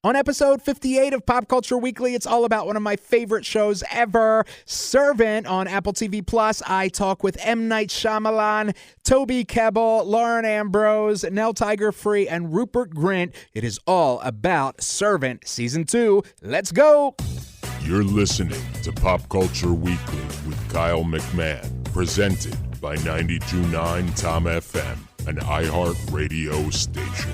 On episode 58 of Pop Culture Weekly, it's all about one of my favorite shows ever, Servant on Apple TV+. I talk with M Night Shyamalan, Toby Kebbell, Lauren Ambrose, Nell Tiger and Rupert Grint. It is all about Servant Season 2. Let's go! You're listening to Pop Culture Weekly with Kyle McMahon, presented by 92.9 Tom FM, an iHeart radio station.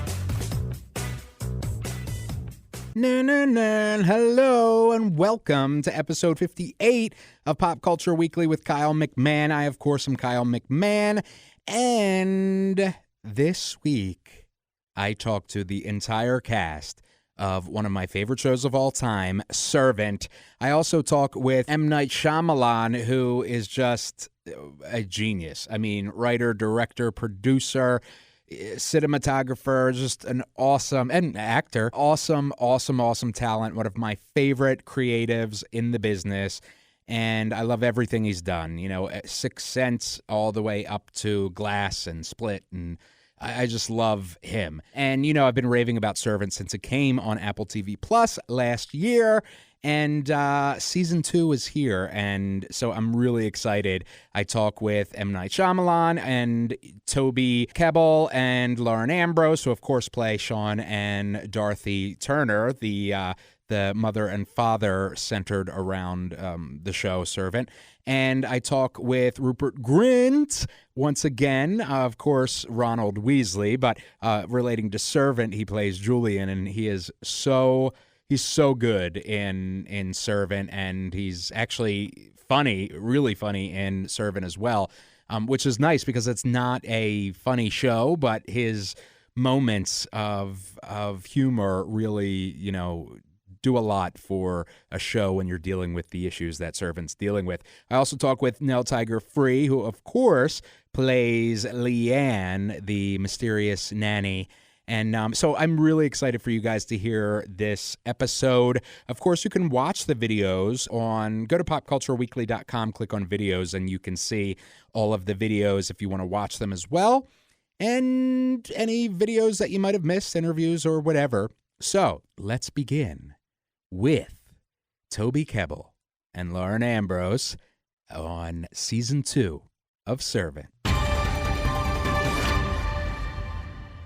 Hello and welcome to episode 58 of Pop Culture Weekly with Kyle McMahon. I, of course, am Kyle McMahon, and this week I talked to the entire cast of one of my favorite shows of all time, Servant. I also talk with M Night Shyamalan, who is just a genius. I mean, writer, director, producer, cinematographer, just an awesome, and actor, awesome talent, one of my favorite creatives in the business, and I love everything he's done, you know, Sixth Sense all the way up to Glass and Split, and I just love him. And, you know, I've been raving about Servant since it came on Apple TV Plus last year, and season 2 is here, and so I'm really excited. I talk with M. Night Shyamalan and Toby Kebbell and Lauren Ambrose, who of course play Sean and Dorothy Turner, the mother and father centered around the show Servant. And I talk with Rupert Grint, once again, of course, Ronald Weasley, but relating to Servant, he plays Julian, and he's so good in Servant, and he's actually funny, really funny in Servant as well, which is nice because it's not a funny show, but his moments of humor really, you know, do a lot for a show when you're dealing with the issues that Servant's dealing with. I also talk with Nell Tiger, who of course plays Leanne, the mysterious nanny. And so I'm really excited for you guys to hear this episode. Of course, you can watch the videos go to popcultureweekly.com, click on videos, and you can see all of the videos if you want to watch them as well. And any videos that you might have missed, interviews or whatever. So let's begin with Toby Kebbell and Lauren Ambrose on Season 2 of Servant.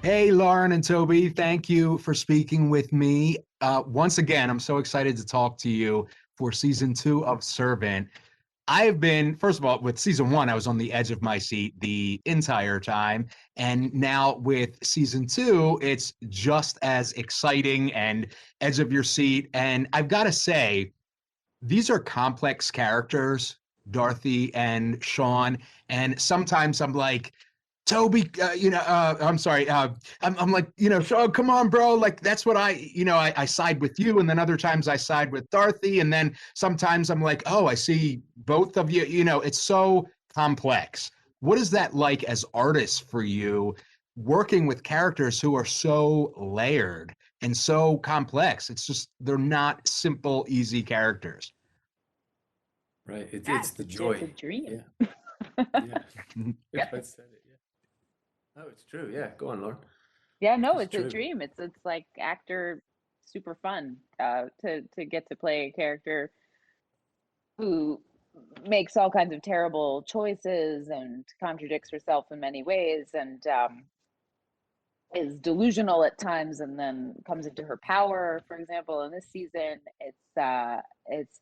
Hey, Lauren and Toby, thank you for speaking with me. Once again, I'm so excited to talk to you for Season 2 of Servant. I've been, first of all, with Season 1, I was on the edge of my seat the entire time. And now with Season 2, it's just as exciting and edge of your seat. And I've got to say, these are complex characters, Dorothy and Sean. And sometimes I'm like, Toby, I'm sorry. I'm like, you know, oh, come on, bro. Like, that's what I side with you. And then other times I side with Dorothy. And then sometimes I'm like, oh, I see both of you. You know, it's so complex. What is that like as artists for you, working with characters who are so layered and so complex? It's just, they're not simple, easy characters. Right. It's the joy. It's a dream. Yeah. Yeah. I said it. Oh, it's true. Yeah, go on, Lauren. Yeah, no, it's a dream. It's like actor super fun to get to play a character who makes all kinds of terrible choices and contradicts herself in many ways and is delusional at times and then comes into her power. For example, in this season, it's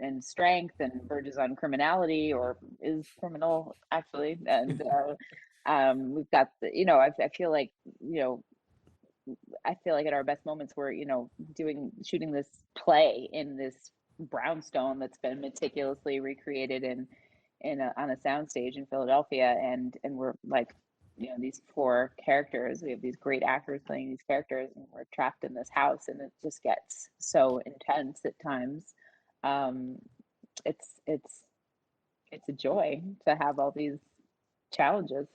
in strength and verges on criminality, or is criminal actually, and we've got I feel like at our best moments we're shooting this play in this brownstone that's been meticulously recreated on a soundstage in Philadelphia, and we're like, these 4 characters, we have these great actors playing these characters, and we're trapped in this house, and it just gets so intense at times. It's a joy to have all these challenges.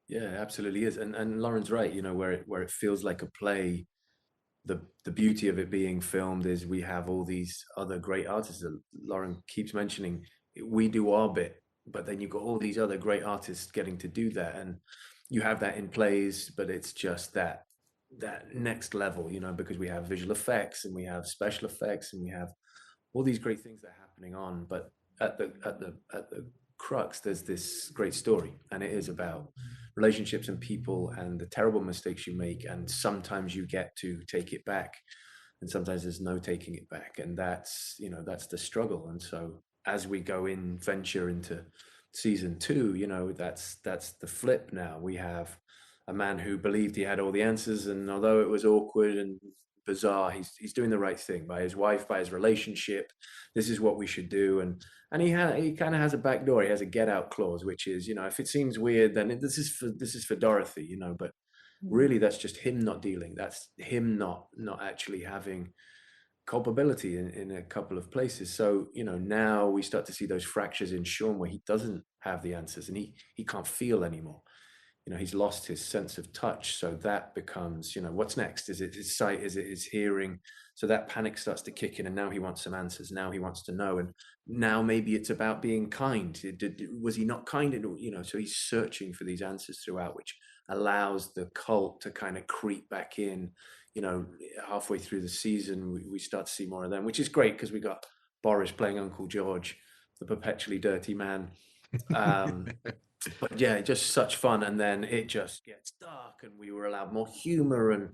Yeah, absolutely is. And Lauren's right, where it feels like a play, the beauty of it being filmed is we have all these other great artists that Lauren keeps mentioning. We do our bit, but then you've got all these other great artists getting to do that. And you have that in plays, but it's just that that next level, because we have visual effects and we have special effects and we have all these great things that are happening on. But at the crux, there's this great story, and it is about relationships and people and the terrible mistakes you make, and sometimes you get to take it back, and sometimes there's no taking it back, and that's the struggle. And so as we venture into season 2, that's the flip. Now we have a man who believed he had all the answers, and although it was awkward and bizarre, he's doing the right thing by his wife, by his relationship. This is what we should do, and he kind of has a back door. He has a get out clause, which is, if it seems weird, then this is for Dorothy, but really that's just him not dealing. That's him not actually having culpability in a couple of places. So now we start to see those fractures in Sean where he doesn't have the answers, and he can't feel anymore. He's lost his sense of touch. So that becomes, what's next? Is it his sight? Is it his hearing? So that panic starts to kick in, and now he wants some answers. Now he wants to know. And now maybe it's about being kind. Was he not kind? So he's searching for these answers throughout, which allows the cult to kind of creep back in. Halfway through the season, we start to see more of them, which is great because we got Boris playing Uncle George, the perpetually dirty man. But yeah, just such fun. And then it just gets dark, and we were allowed more humor, and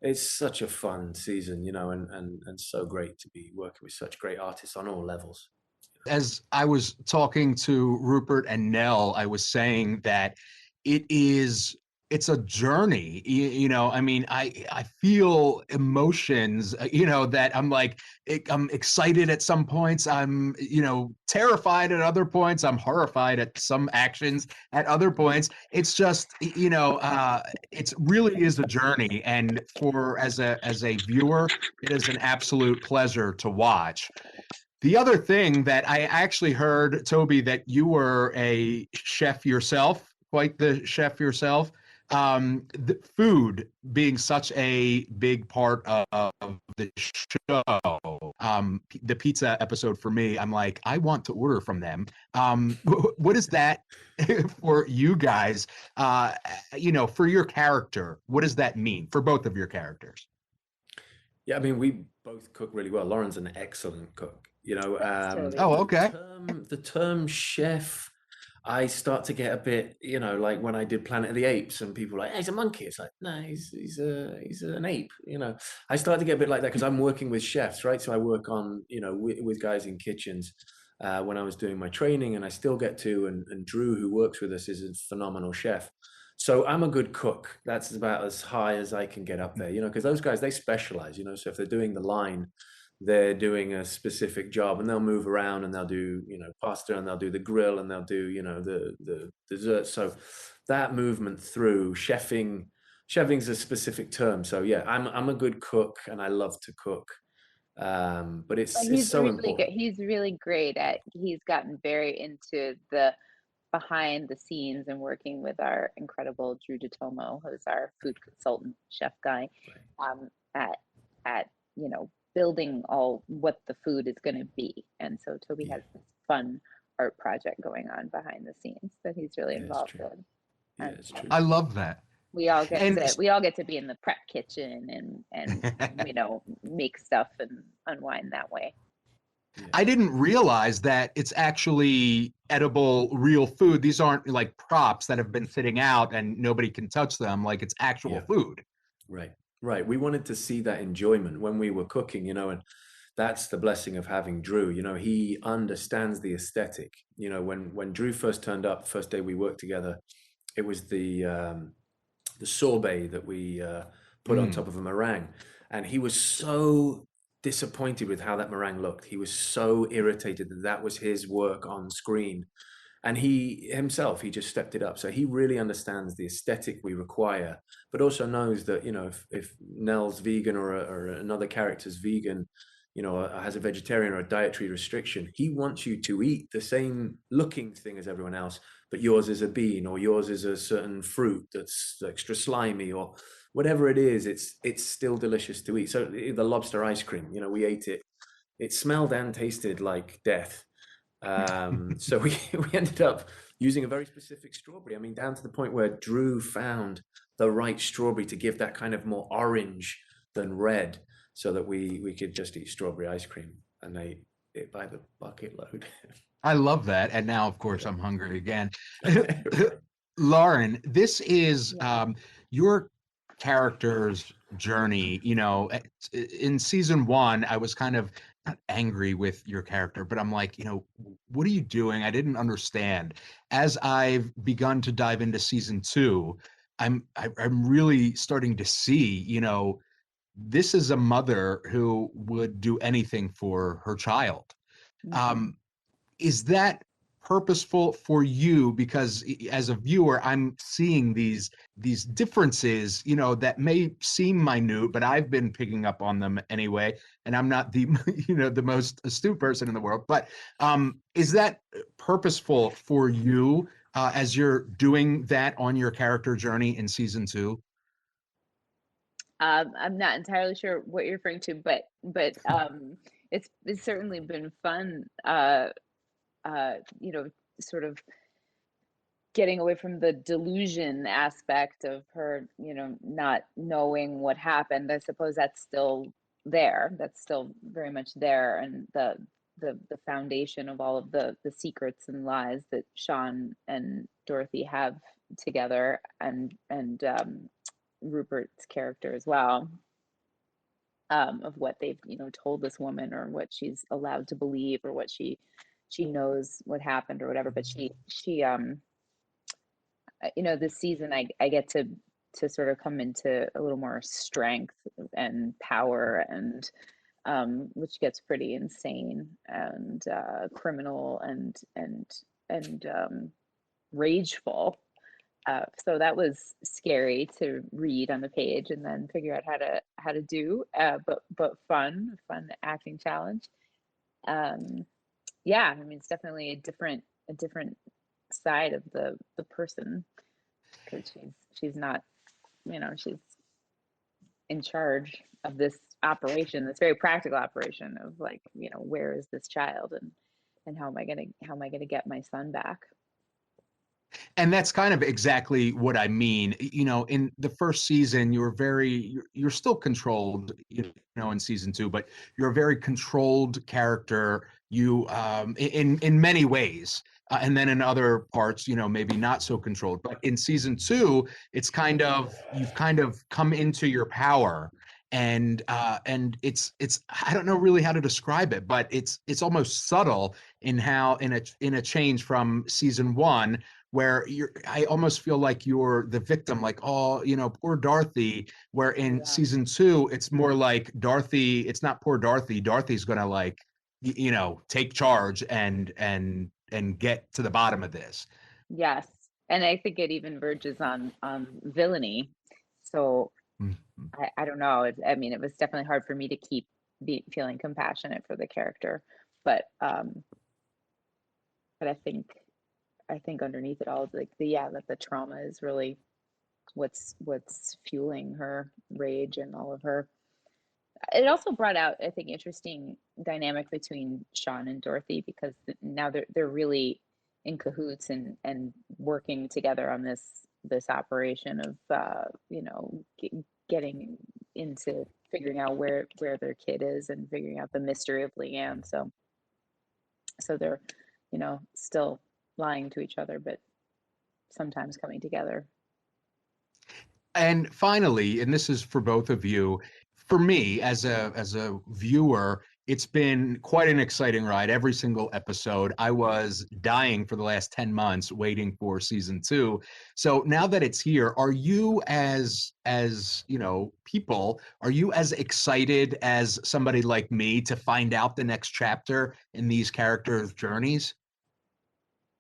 it's such a fun season, and so great to be working with such great artists on all levels. As I was talking to Rupert and Nell, I was saying that it's a journey. I feel emotions, that I'm like, I'm excited at some points. I'm, terrified at other points. I'm horrified at some actions at other points. It's just, it really is a journey. And as a viewer, it is an absolute pleasure to watch. The other thing that I actually heard, Toby, that you were a chef yourself, quite the chef yourself. The food being such a big part of the show. The pizza episode for me, I'm like, I want to order from them. What is that for you guys? For your character, what does that mean for both of your characters? Yeah, we both cook really well. Lauren's an excellent cook. Oh, okay. The term chef, I start to get a bit, like when I did Planet of the Apes, and people are like, hey, he's a monkey. It's like, no, he's an ape. I start to get a bit like that because I'm working with chefs, right? So I work on, with guys in kitchens when I was doing my training, and I still get to. And Drew, who works with us, is a phenomenal chef. So I'm a good cook. That's about as high as I can get up there, because those guys, they specialize, so if they're doing the line, they're doing a specific job, and they'll move around, and they'll do, pasta, and they'll do the grill, and they'll do, the dessert. So that movement through chefing's a specific term. So yeah, I'm a good cook, and I love to cook. But it's so really important. Good. He's really great he's gotten very into the behind the scenes and working with our incredible Drew DeTomo, who's our food consultant chef guy, at building all what the food is going to be. And so Toby has this fun art project going on behind the scenes that he's really involved in. Yeah, it's true. I love that. We all get to be in the prep kitchen and make stuff and unwind that way. Yeah. I didn't realize that it's actually edible, real food. These aren't like props that have been sitting out and nobody can touch them. Like it's actual food. Right. We wanted to see that enjoyment when we were cooking, and that's the blessing of having Drew. He understands the aesthetic. When Drew first turned up, first day we worked together, it was the sorbet that we put on top of a meringue, and he was so disappointed with how that meringue looked. He was so irritated that was his work on screen, and he just stepped it up. So he really understands the aesthetic we require, but also knows that if Nell's vegan or another character's vegan, has a vegetarian or a dietary restriction, he wants you to eat the same looking thing as everyone else, but yours is a bean, or yours is a certain fruit that's extra slimy, or whatever it is. It's still delicious to eat. So the lobster ice cream, we ate it. It smelled and tasted like death. So we ended up using a very specific strawberry. Down to the point where Drew found the right strawberry to give that kind of more orange than red, so that we could just eat strawberry ice cream, and they it by the bucket load. I love that. And now, of course, I'm hungry again. Lauren, this is your character's journey. You know, in season one, I was kind of not angry with your character, but I'm like, you know, what are you doing? I didn't understand. As I've begun to dive into season two, I'm really starting to see, you know, this is a mother who would do anything for her child. Um, is that purposeful for you? Because as a viewer, I'm seeing these differences, you know, that may seem minute, but I've been picking up on them anyway. And I'm not the you know the most astute person in the world, but is that purposeful for you as you're doing that on your character journey in season two? I'm not entirely sure what you're referring to, but it's certainly been fun. You know, sort of getting away from the delusion aspect of her, you know, not knowing what happened. I suppose that's still there. That's still very much there, and the foundation of all of the secrets and lies that Sean and Dorothy have together, and Rupert's character as well, of what they've, you know, told this woman, or what she's allowed to believe, or what she knows what happened or whatever. But you know, this season I get to sort of come into a little more strength and power, and which gets pretty insane and criminal and rageful. So that was scary to read on the page and then figure out how to do, but fun acting challenge. Yeah, I mean, it's definitely a different side of the person, because she's not, you know, she's in charge of this operation, this very practical operation of, like, you know, where is this child, and how am I gonna get my son back? And that's kind of exactly what I mean. You know, in the first season, you're still controlled, you know, in season two, but you're a very controlled character. You, in many ways, and then in other parts, you know, maybe not so controlled. But in season two, it's kind of you've kind of come into your power, and it's I don't know really how to describe it, but it's almost subtle in how in a change from season one, where I almost feel like you're the victim, like, oh, you know, poor Dorothy, where in season two, it's more like Dorothy, it's not poor Dorothy. Dorothy's gonna, like, you know, take charge and get to the bottom of this. Yes, and I think it even verges on villainy. So Mhm. I don't know. I mean, it was definitely hard for me to keep feeling compassionate for the character, but I think underneath it all, like that the trauma is really what's fueling her rage and all of her. It also brought out, I think, interesting dynamic between Sean and Dorothy, because now they're really in cahoots and working together on this operation of you know, getting into figuring out where their kid is, and figuring out the mystery of Leanne. So they're, you know, still lying to each other, but sometimes coming together. And finally, and this is for both of you, for me as a viewer, it's been quite an exciting ride. Every single episode, I was dying for the last 10 months waiting for season two. So now that it's here, are you as you know, people, are you as excited as somebody like me to find out the next chapter in these characters' journeys?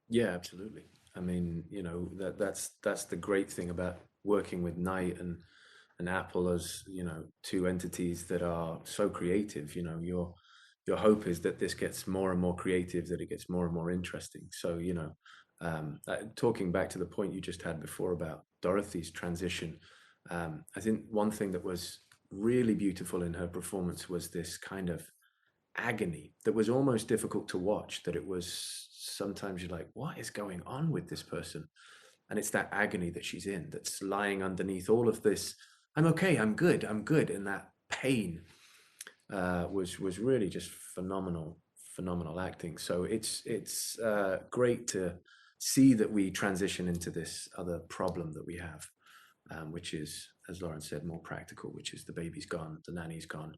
Yeah, absolutely. I mean, you know, that's the great thing about working with Night and Apple, as, you know, two entities that are so creative. You know, your hope is that this gets more and more creative, that it gets more and more interesting. So, you know, talking back to the point you just had before about Dorothy's transition, I think one thing that was really beautiful in her performance was this kind of agony that was almost difficult to watch. That it was sometimes you're like, what is going on with this person? And it's that agony that she's in that's lying underneath all of this. I'm okay, I'm good. And that pain was really just phenomenal acting. So it's great to see that we transition into this other problem that we have, which is, as Lauren said, more practical, which is the baby's gone, the nanny's gone,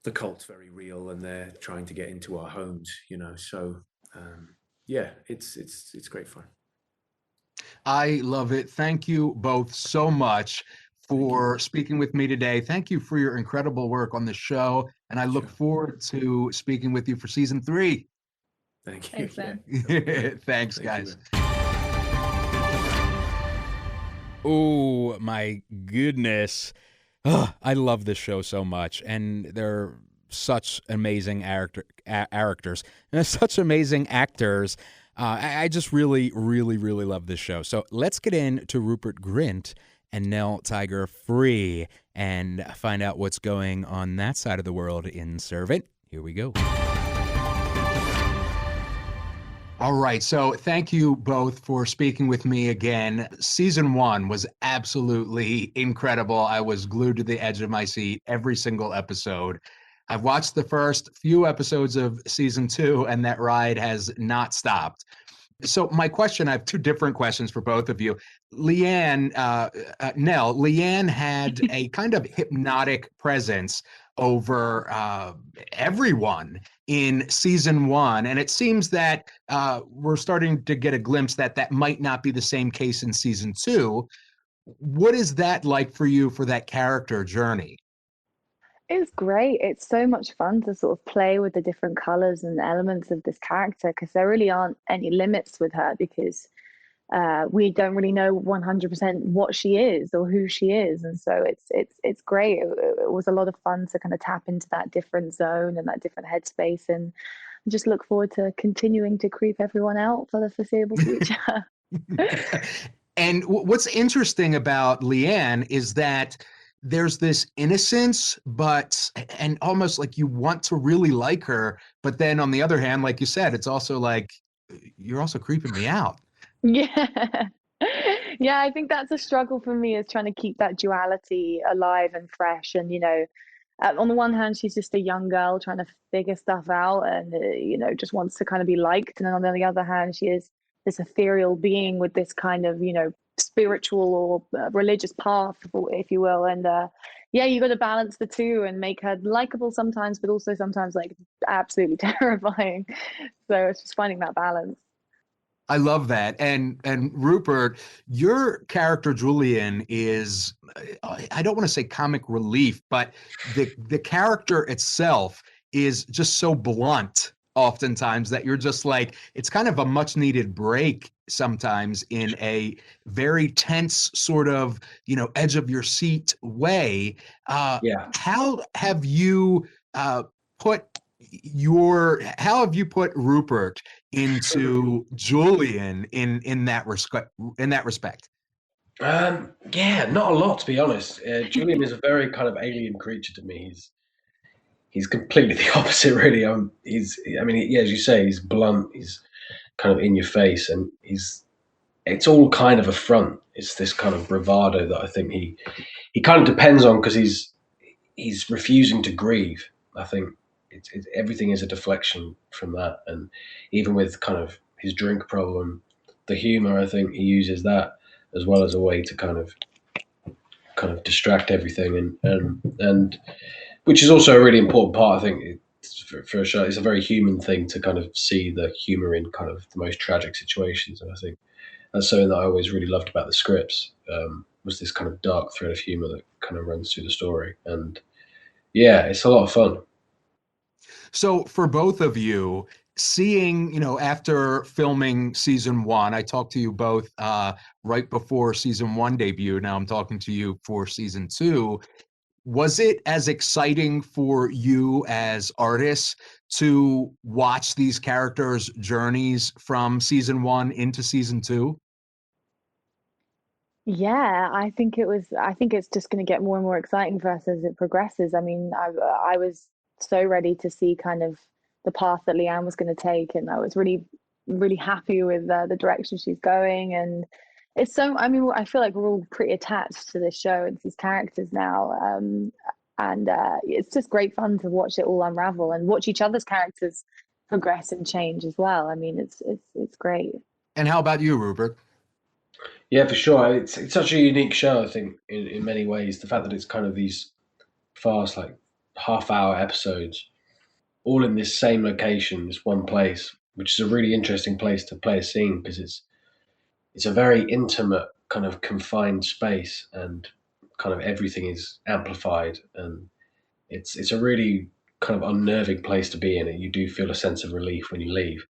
the cult's very real, and they're trying to get into our homes, so yeah, it's great fun. I love it. Thank you both so much for speaking with me today. Thank you for your incredible work on the show, and I look forward to speaking with you for season 3. Thank you. Thanks, man. Thanks, guys. Oh my goodness. I love this show so much, and they're such amazing characters and such amazing actors. I just really, really, really love this show. So let's get into Rupert Grint and Nell Tiger Free and find out what's going on that side of the world in Servant. Here we go. All right. So thank you both for speaking with me again. Season 1 was absolutely incredible. I was glued to the edge of my seat every single episode. I've watched the first few episodes of season 2, and that ride has not stopped. So my question, I have 2 different questions for both of you. Leanne, Nell, Leanne had a kind of hypnotic presence over everyone in season 1. And it seems that we're starting to get a glimpse that might not be the same case in season 2. What is that like for you for that character journey? It's great. It's so much fun to sort of play with the different colors and elements of this character, because there really aren't any limits with her, because we don't really know 100% what she is or who she is. And so it's great. It was a lot of fun to kind of tap into that different zone and that different headspace, and just look forward to continuing to creep everyone out for the foreseeable future. And what's interesting about Leanne is that there's this innocence, and almost like you want to really like her, but then on the other hand, like you said, it's also like, you're also creeping me out. Yeah. Yeah, I think that's a struggle for me, is trying to keep that duality alive and fresh. And, on the one hand, she's just a young girl trying to figure stuff out and, just wants to kind of be liked. And then on the other hand, she is this ethereal being with this kind of, spiritual or religious path, if you will. And yeah, you got to balance the two and make her likable sometimes, but also sometimes like absolutely terrifying. So it's just finding that balance. I love that. And Rupert, your character Julian is, I don't want to say comic relief, but the character itself is just so blunt oftentimes that you're just like, it's kind of a much needed break sometimes in a very tense sort of, edge of your seat way. Yeah. How have you put Rupert into Julian in that respect? Yeah, not a lot, to be honest. Julian is a very kind of alien creature to me. He's completely the opposite, really. As you say, he's blunt. He's kind of in your face, and it's all kind of a front. It's this kind of bravado that I think he kind of depends on, because he's refusing to grieve. I think everything is a deflection from that, and even with kind of his drink problem, the humor, I think he uses that as well as a way to kind of distract everything, and which is also a really important part. I think for a show, it's a very human thing to kind of see the humor in kind of the most tragic situations, and I think that's something that I always really loved about the scripts, was this kind of dark thread of humor that kind of runs through the story. And yeah, it's a lot of fun. So for both of you, seeing, after filming season 1, I talked to you both right before season 1 debuted. Now I'm talking to you for season 2. Was it as exciting for you as artists to watch these characters' journeys from season 1 into season 2? Yeah, I think it's just going to get more and more exciting for us as it progresses. I mean, I was so ready to see kind of the path that Leanne was going to take, and I was really, really happy with the direction she's going. And It's so, I mean, I feel like we're all pretty attached to this show and these characters now. And it's just great fun to watch it all unravel and watch each other's characters progress and change as well. I mean, it's great. And how about you, Rupert? Yeah, for sure. It's such a unique show, I think, in many ways. The fact that it's kind of these fast, like half-hour episodes, all in this same location, this one place, which is a really interesting place to play a scene because it's a very intimate, kind of confined space, and kind of everything is amplified, and it's a really kind of unnerving place to be in. It you do feel a sense of relief when you leave.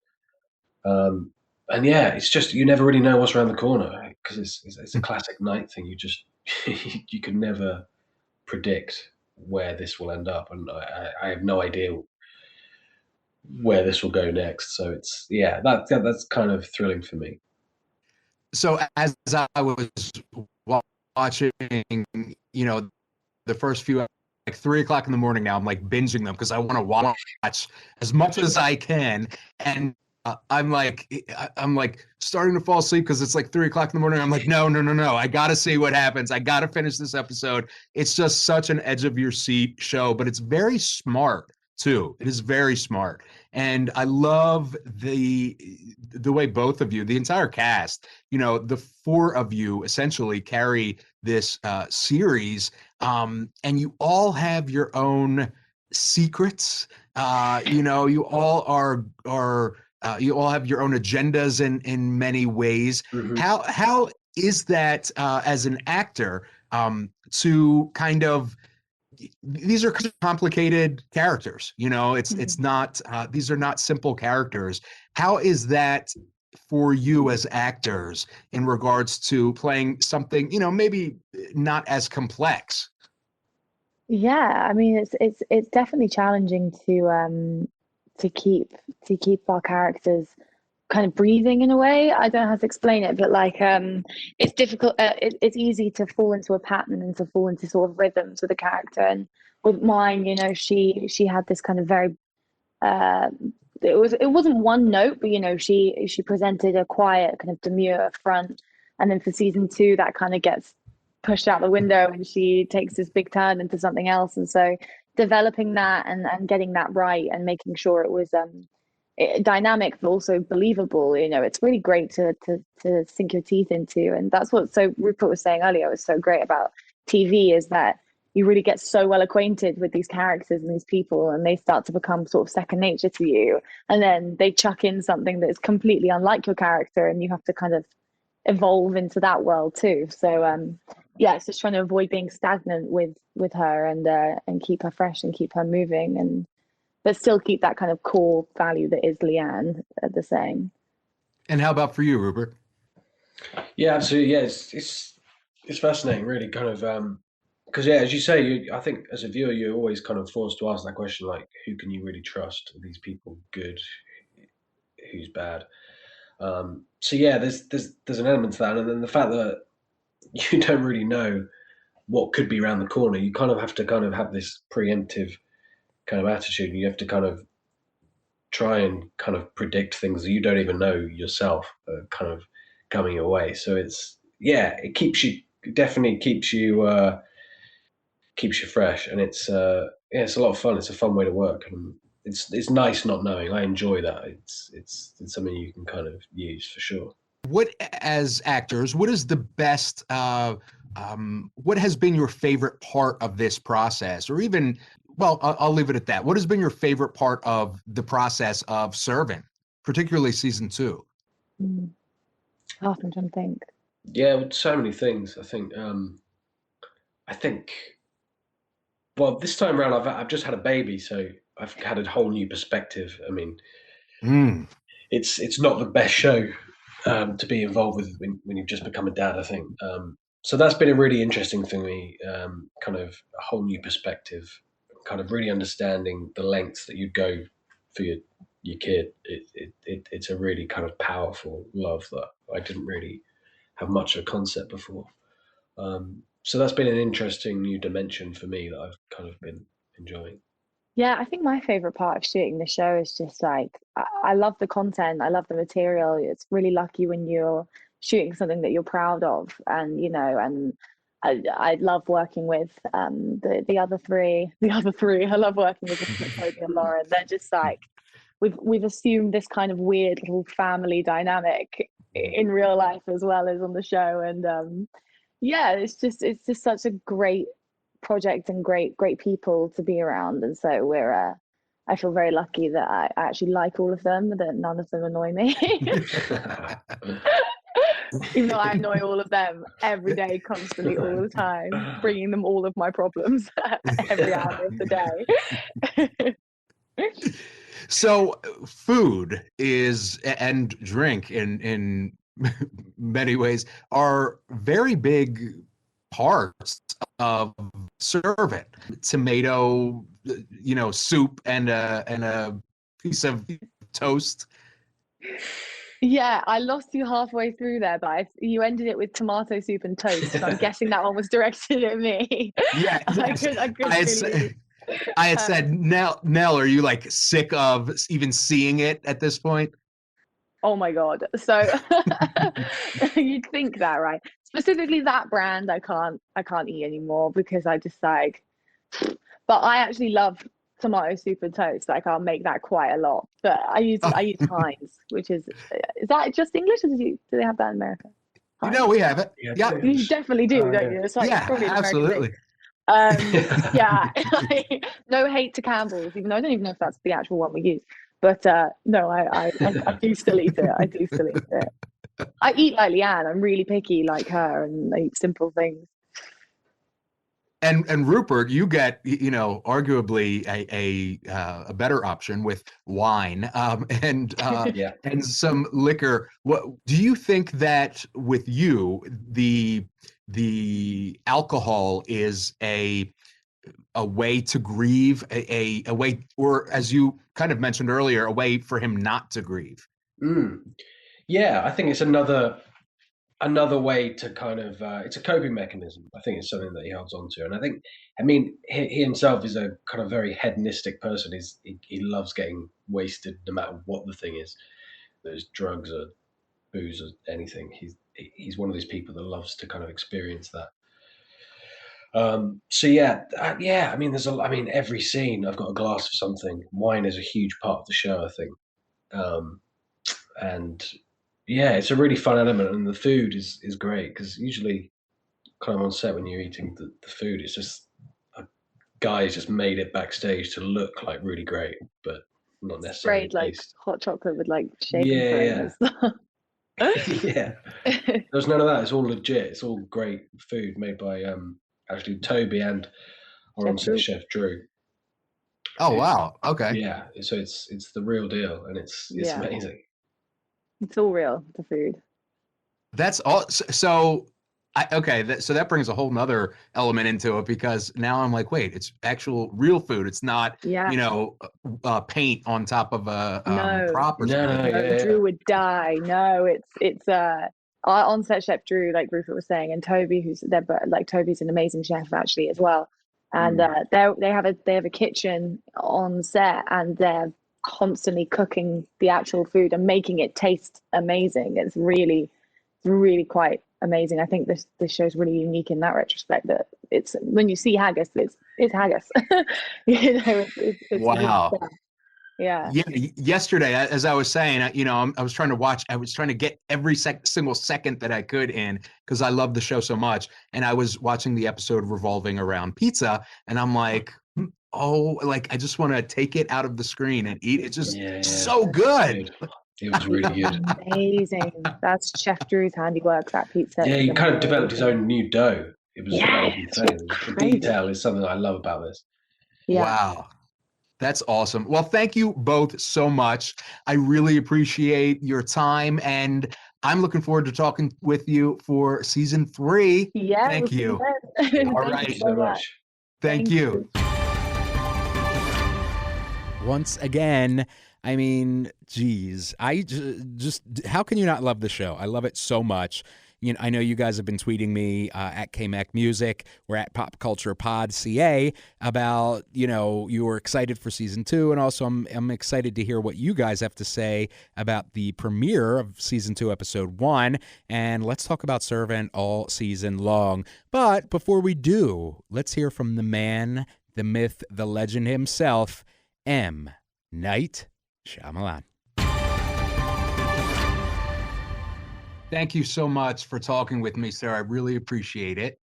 And yeah, it's just you never really know what's around the corner because it's a classic night thing. You just you can never predict where this will end up, and I have no idea where this will go next. So it's that's kind of thrilling for me. So as I was watching, the first few, like 3 o'clock in the morning now, I'm like binging them because I want to watch as much as I can. And I'm like starting to fall asleep because it's like 3 o'clock in the morning. I'm like, no. I got to see what happens. I got to finish this episode. It's just such an edge of your seat show, but it's very smart too. It is very smart. And I love the way both of you, the entire cast, the four of you essentially carry this series, and you all have your own secrets. You all are you all have your own agendas in many ways. Mm-hmm. How is that as an actor to kind of, these are complicated characters, it's not these are not simple characters. How is that for you as actors in regards to playing something, maybe not as complex? Yeah, I mean, it's definitely challenging to keep our characters kind of breathing in a way. I don't know how to explain it, but like it's difficult. It's easy to fall into a pattern and to fall into sort of rhythms with a character. And with mine, she had this kind of very it wasn't one note, but she presented a quiet, kind of demure front, and then for season 2, that kind of gets pushed out the window, and she takes this big turn into something else. And so developing that and getting that right and making sure it was dynamic but also believable, it's really great to sink your teeth into. And that's what, so Rupert was saying earlier, was so great about TV, is that you really get so well acquainted with these characters and these people, and they start to become sort of second nature to you, and then they chuck in something that's completely unlike your character, and you have to kind of evolve into that world too. So it's just trying to avoid being stagnant with her, and keep her fresh and keep her moving, but still keep that kind of core value that is Leanne the same. And how about for you, Rupert? Yeah, absolutely. Yeah, it's fascinating, really, kind of because as you say, I think as a viewer, you're always kind of forced to ask that question, like, who can you really trust? Are these people good? Who's bad? So yeah, there's an element to that, and then the fact that you don't really know what could be around the corner. You kind of have to kind of have this preemptive kind of attitude, and you have to kind of try and kind of predict things that you don't even know yourself kind of coming your way. So it definitely keeps you fresh, and it's a lot of fun. It's a fun way to work, and it's nice not knowing. I enjoy that. It's something you can kind of use for sure. What, as actors, what is the best what has been your favorite part of this process? Or even, well, I'll leave it at that. What has been your favorite part of the process of serving, particularly season 2? I'm trying to think. Yeah, so many things. I think well, this time around I've just had a baby, so I've had a whole new perspective. I mean, it's not the best show to be involved with when you've just become a dad, I think. So that's been a really interesting thing for me, kind of a whole new perspective, kind of really understanding the lengths that you'd go for your kid. It's a really kind of powerful love that I didn't really have much of a concept before. So that's been an interesting new dimension for me that I've kind of been enjoying. Yeah, I think my favorite part of shooting the show is just like, I love the content. I love the material. It's really lucky when you're shooting something that you're proud of, and and I love working with the other three. I love working with Toby and Lauren. They're just like, we've assumed this kind of weird little family dynamic in real life as well as on the show, and it's just such a great project and great people to be around. And so I feel very lucky that I actually like all of them, that none of them annoy me. Even though I annoy all of them every day, constantly, all the time, bringing them all of my problems every hour of the day. So food and drink in many ways are very big parts of serve it. Tomato, soup and a piece of toast. Yeah, I lost you halfway through there, but you ended it with tomato soup and toast. So I'm guessing that one was directed at me. Yeah, I had said, Nell, are you like sick of even seeing it at this point? Oh my God. So you'd think that, right? Specifically that brand, I can't eat anymore because I just like, but I actually love tomato soup and toast. Like I'll make that quite a lot, but I use Heinz, which is that just English, or do they have that in America? Heinz? We have it. Yeah. You definitely do, don't you? It's like, probably absolutely. No hate to Campbell's, even though I don't even know if that's the actual one we use. But no, I do still eat it. I eat like Leanne. I'm really picky like her, and I eat simple things. And Rupert, you get arguably a better option with wine and some liquor. What do you think that with you the alcohol is a way to grieve, a way, or as you kind of mentioned earlier, a way for him not to grieve? Yeah, I think it's another way to kind of it's a coping mechanism. I think it's something that he holds on to, and he himself is a kind of very hedonistic person. He loves getting wasted no matter what the thing is. There's drugs or booze or anything. He's one of these people that loves to kind of experience that. There's every scene I've got a glass of something. Wine is a huge part of the show, I think. It's a really fun element, and the food is great because usually kind of on set when you're eating the food, it's just a guy's just made it backstage to look like really great, but not necessarily sprayed like hot chocolate with like shaving foam. Yeah. There's none of that. It's all legit. It's all great food made by actually Toby and our on-set chef Drew. Oh wow! Okay. Yeah. So it's the real deal, and it's amazing. It's all real, the food. That's all. So that brings a whole nother element into it, because now I'm like, wait, it's actual real food. It's not, paint on top of a prop or something. No, Drew would die. No, it's our on-set chef Drew, like Rupert was saying, and Toby, Toby's an amazing chef actually as well. And they have a kitchen on set, and they're constantly cooking the actual food and making it taste amazing. It's really, really quite amazing. I think this show's really unique in that retrospect, that it's, when you see haggis, it's haggis. It's wow. Really, yeah. Yesterday, as I was saying, I was trying to watch. I was trying to get every single second that I could in, because I love the show so much. And I was watching the episode revolving around pizza, and I'm like, I just want to take it out of the screen and eat. It's just so good. It was really good. Amazing. That's Chef Drew's handiwork, that pizza. Yeah, he kind of developed his own new dough. It was insane. The detail is something I love about this. Yeah. Wow. That's awesome. Well, thank you both so much. I really appreciate your time, and I'm looking forward to talking with you for season 3. Yeah. Thank you. All right. Thank you so much. Thank you. Once again, I mean, geez, I just how can you not love the show? I love it so much. I know you guys have been tweeting me at KMac Music or at Pop Culture Pod CA about, you were excited for season 2. And also I'm excited to hear what you guys have to say about the premiere of season 2, episode 1. And let's talk about Servant all season long. But before we do, let's hear from the man, the myth, the legend himself, M Night Shyamalan. Thank you so much for talking with me, sir. I really appreciate it.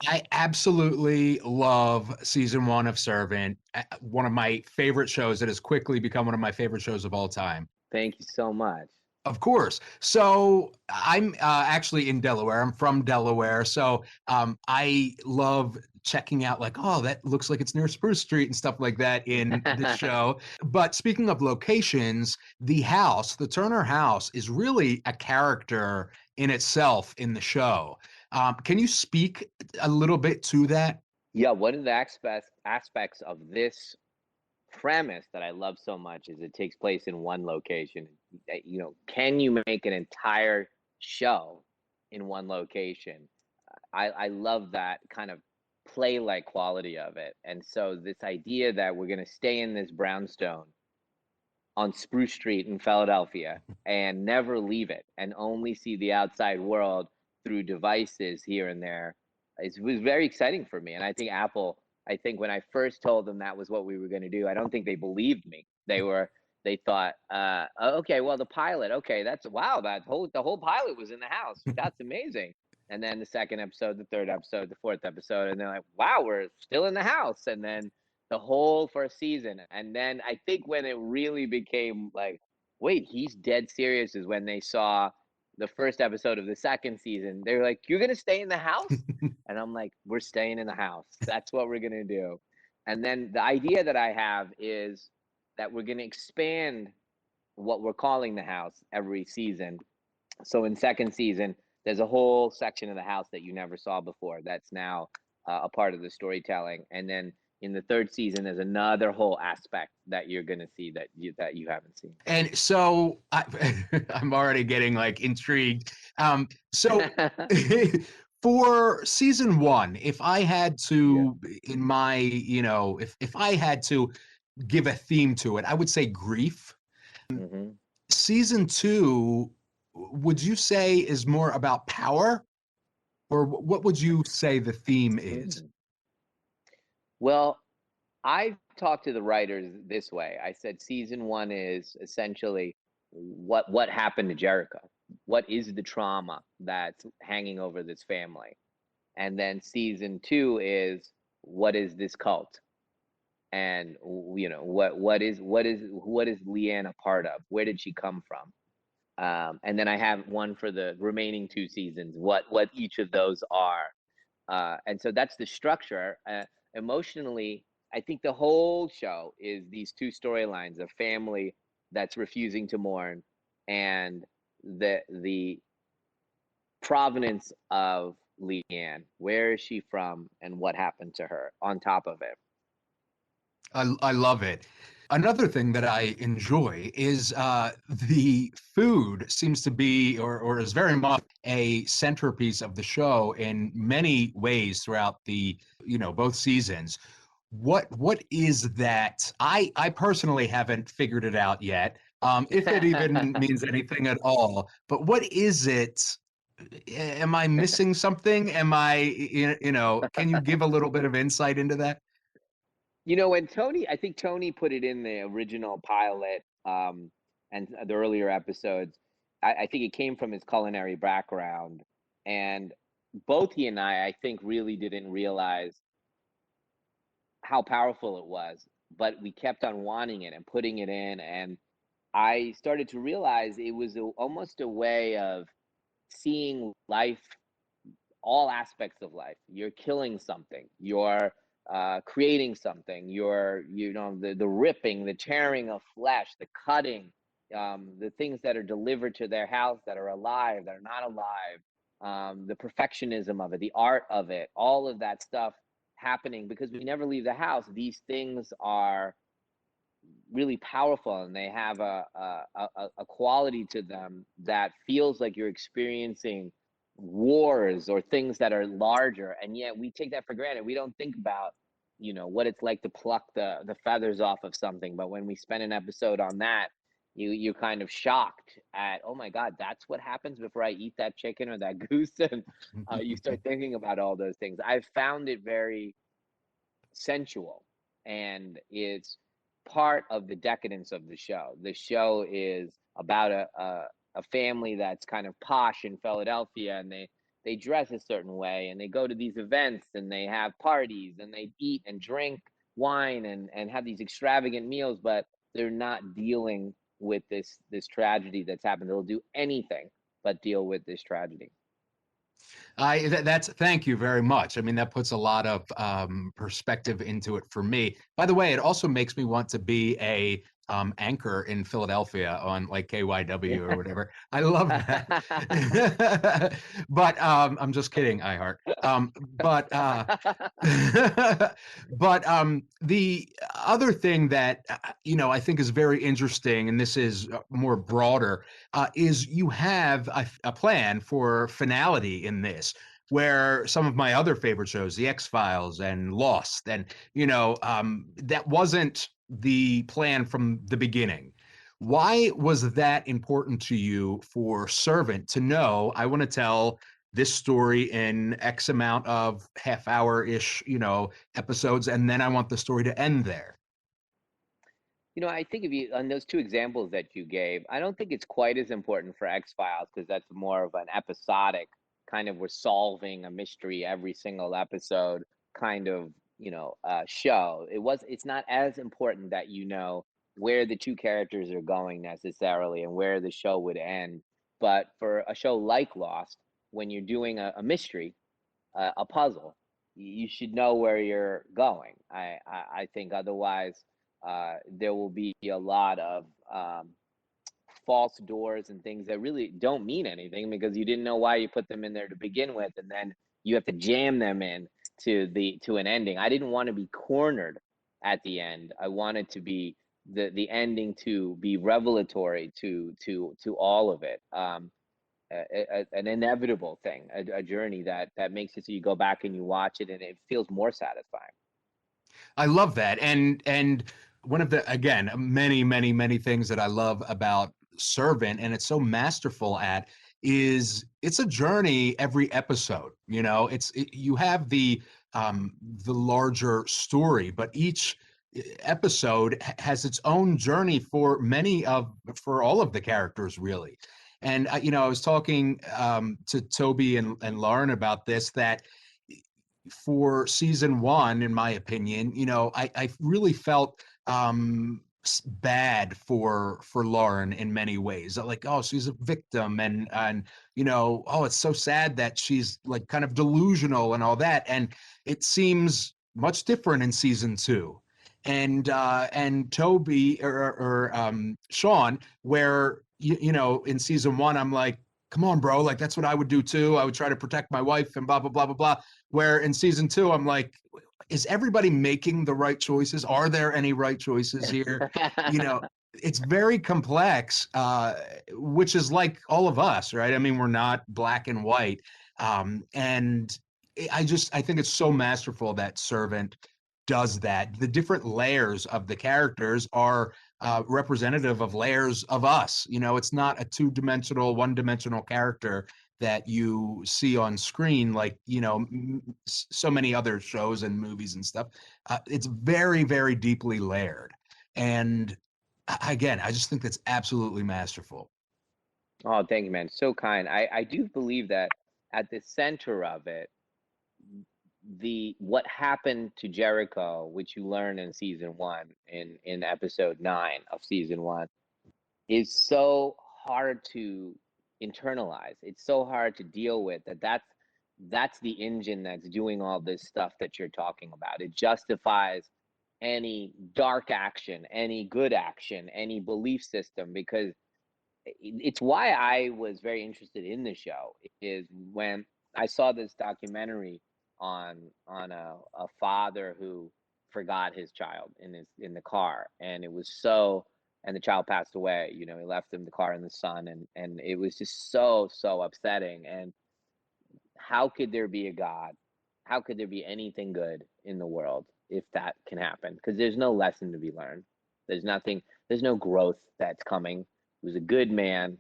I absolutely love season 1 of Servant, one of my favorite shows that has quickly become one of my favorite shows of all time. Thank you so much. Of course. So I'm actually in Delaware. I'm from Delaware. So I love checking out that looks like it's near Spruce Street and stuff like that in the show. But speaking of locations, the Turner house is really a character in itself in the show. Can you speak a little bit to that? Yeah, one of the aspects of this premise that I love so much is it takes place in one location. Can you make an entire show in one location? I love that kind of play-like quality of it. And so this idea that we're going to stay in this brownstone on Spruce Street in Philadelphia and never leave it and only see the outside world through devices here and there was very exciting for me. And I think Apple, when I first told them that was what we were going to do, I don't think they believed me. They thought, okay, well, the pilot, okay, the whole pilot was in the house. That's amazing. And then the second episode, the third episode, the fourth episode, and they're like, wow, we're still in the house. And then the whole first season. And then I think when it really became like, wait, he's dead serious, is when they saw the first episode of the second season. They were like, you're going to stay in the house? And I'm like, we're staying in the house. That's what we're going to do. And then the idea that I have is that we're going to expand what we're calling the house every season. So in second season, there's a whole section of the house that you never saw before. That's now a part of the storytelling. And then in the third season, there's another whole aspect that you're going to see that you haven't seen. And so I'm already getting intrigued. So for season 1, if I had to, if I had to give a theme to it, I would say grief. Mm-hmm. Season 2, would you say is more about power, or what would you say the theme is? Well, I've talked to the writers this way. I said season 1 is essentially what happened to Jericho. What is the trauma that's hanging over this family? And then season 2 is what is this cult? And what is Leanne a part of? Where did she come from? And then I have one for the remaining 2 seasons, what each of those are. And so that's the structure. Emotionally, I think the whole show is these 2 storylines: a family that's refusing to mourn and the provenance of Leanne. Where is she from and what happened to her on top of it? I love it. Another thing that I enjoy is the food seems to be or is very much a centerpiece of the show in many ways throughout the both seasons. What is that? I personally haven't figured it out yet, if it even means anything at all. But what is it? Am I missing something? Am I can you give a little bit of insight into that? When I think Tony put it in the original pilot and the earlier episodes. I think it came from his culinary background, and both he and I think, really didn't realize how powerful it was, but we kept on wanting it and putting it in, and I started to realize it was almost a way of seeing life, all aspects of life. You're killing something, you're creating something, you're the ripping, the tearing of flesh, the cutting, the things that are delivered to their house that are alive, that are not alive, the perfectionism of it, the art of it, all of that stuff happening because we never leave the house. These things are really powerful, and they have a quality to them that feels like you're experiencing wars or things that are larger, and yet we take that for granted. We don't think about, what it's like to pluck the feathers off of something. But when we spend an episode on that, you're kind of shocked at, oh my God, that's what happens before I eat that chicken or that goose. And you start thinking about all those things. I've found it very sensual, and it's part of the decadence of the show. The show is about a family that's kind of posh in Philadelphia, and they dress a certain way, and they go to these events, and they have parties, and they eat and drink wine and have these extravagant meals, but they're not dealing with this tragedy that's happened. They'll do anything but deal with this tragedy. Thank you very much. I mean, that puts a lot of perspective into it for me. By the way, it also makes me want to be a anchor in Philadelphia on like KYW or whatever. I love that. But I'm just kidding, iHeart. But the other thing that I think is very interesting, and this is more broader, is you have a plan for finality in this, where some of my other favorite shows, The X-Files and Lost, and that wasn't the plan from the beginning. Why was that important to you for Servant to know, I want to tell this story in X amount of half-hour-ish, episodes, and then I want the story to end there? I think if you, on those two examples that you gave, I don't think it's quite as important for X-Files, because that's more of an episodic kind of, we're solving a mystery every single episode kind of, show. It's not as important that where the two characters are going necessarily and where the show would end. But for a show like Lost, when you're doing a mystery, a puzzle, you should know where you're going. I think otherwise there will be a lot of false doors and things that really don't mean anything, because you didn't know why you put them in there to begin with, and then you have to jam them in to an ending. I didn't want to be cornered at the end. I wanted to be the ending to be revelatory to all of it. An inevitable thing, a journey that makes it so you go back and you watch it and it feels more satisfying. I love that. And one of the, again, many things that I love about Servant, and it's so masterful at, is it's a journey every episode. You have the larger story, but each episode has its own journey for all of the characters, really. And I was talking to Toby and Lauren about this, that for season one, in my opinion, I really felt bad for Lauren in many ways. Like, oh, she's a victim, and oh, it's so sad that she's like kind of delusional and all that. And it seems much different in season two. And Toby or Sean, where in season one, I'm like, come on, bro, like that's what I would do too. I would try to protect my wife and blah blah blah blah blah. Where in season two, I'm like, is everybody making the right choices? Are there any right choices here? It's very complex, which is like all of us, right? I mean, we're not black and white. And I think it's so masterful that Servant does that. The different layers of the characters are representative of layers of us. It's not a two-dimensional, one-dimensional character that you see on screen like so many other shows and movies and stuff. It's very, very deeply layered, and again, I just think that's absolutely masterful. Oh, thank you, man. So kind. I do believe that at the center of it, what happened to Jericho, which you learn in season one, in episode 9 of season 1, is so hard to internalize. It's so hard to deal with that's the engine that's doing all this stuff that you're talking about. It justifies any dark action, any good action, any belief system, because it's why I was very interested in the show. Is when I saw this documentary on a father who forgot his child in the car, and the child passed away. He left him the car in the sun, and it was just so upsetting. And how could there be a God? How could there be anything good in the world if that can happen? Because there's no lesson to be learned. There's nothing, there's no growth that's coming. He was a good man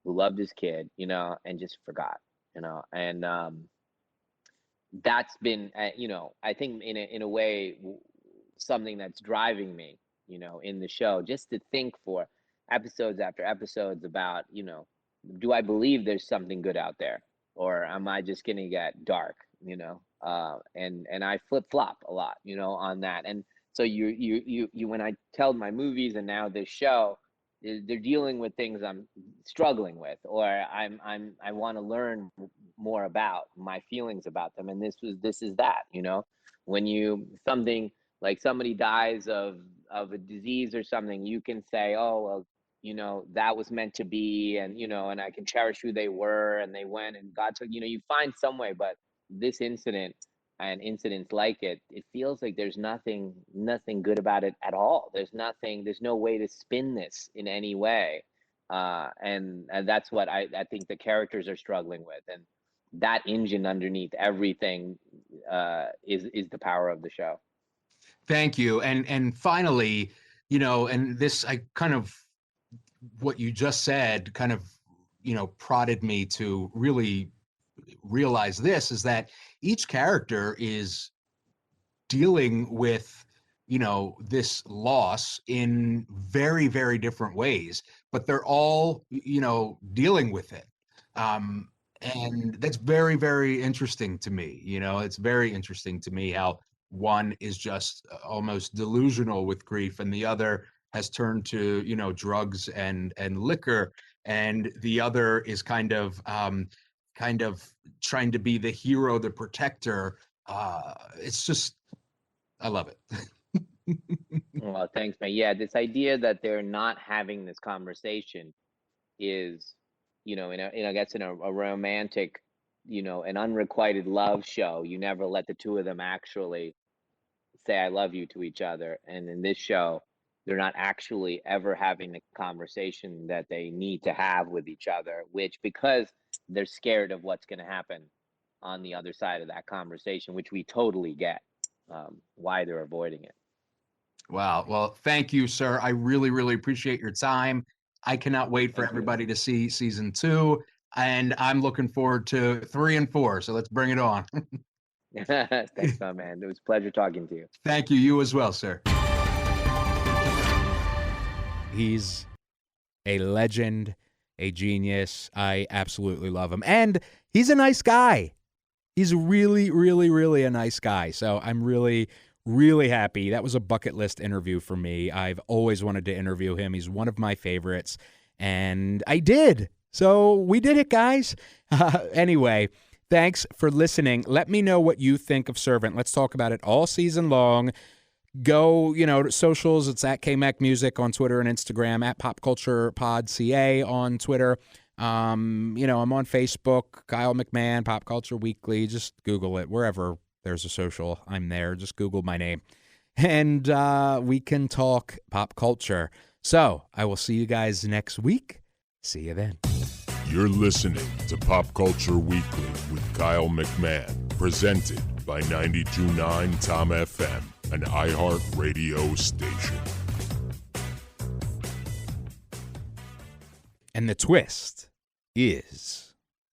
who loved his kid, you know, and just forgot, you know, and that's been, you know, I think in a way, something that's driving me, you know, in the show, just to think for episodes after episodes about, you know, do I believe there's something good out there, or am I just going to get dark, you know? And I flip flop a lot, you know, on that. And so you when I tell my movies and now this show, they're dealing with things I'm struggling with, or I want to learn more about my feelings about them. And this is that, you know, when something like somebody dies of a disease or something, you can say, oh, well, you know, that was meant to be, and, you know, and I can cherish who they were, and they went, and God took, you know, you find some way. But this incident and incidents like it feels like there's nothing good about it at all. There's no way to spin this in any way. And that's what I think the characters are struggling with. And that engine underneath everything is the power of the show. Thank you. And finally, you know, and this, I kind of, what you just said kind of, you know, prodded me to really realize this, is that each character is dealing with, you know, this loss in very, very different ways, but they're all, you know, dealing with it. And that's very, very interesting to me. You know, it's very interesting to me how one is just almost delusional with grief, and the other has turned to, you know, drugs and liquor, and the other is kind of trying to be the hero, the protector. It's just, I love it. Well, thanks, man. Yeah, this idea that they're not having this conversation is, you know, I guess in a romantic, you know, an unrequited love show, you never let the two of them actually say I love you to each other. And in this show, they're not actually ever having the conversation that they need to have with each other, which, because they're scared of what's going to happen on the other side of that conversation, which we totally get, why they're avoiding it. Wow. Well, thank you, sir. I really, really appreciate your time. I cannot wait for everybody to see season 2, and I'm looking forward to 3 and 4. So let's bring it on. Thanks, man. It was a pleasure talking to you. Thank you. You as well, sir. He's a legend, a genius. I absolutely love him. And he's a nice guy. He's really, really, really a nice guy. So I'm really, really happy. That was a bucket list interview for me. I've always wanted to interview him. He's one of my favorites. And I did. So we did it, guys. Anyway, thanks for listening. Let me know what you think of Servant. Let's talk about it all season long. Go, you know, to socials. It's at KMac Music on Twitter and Instagram, at Pop Culture Pod CA on Twitter. You know, I'm on Facebook, Kyle McMahon, Pop Culture Weekly. Just Google it. Wherever there's a social, I'm there. Just Google my name. And we can talk pop culture. So I will see you guys next week. See you then. You're listening to Pop Culture Weekly with Kyle McMahon, presented by 92.9 Tom FM, an iHeart radio station. And the twist is...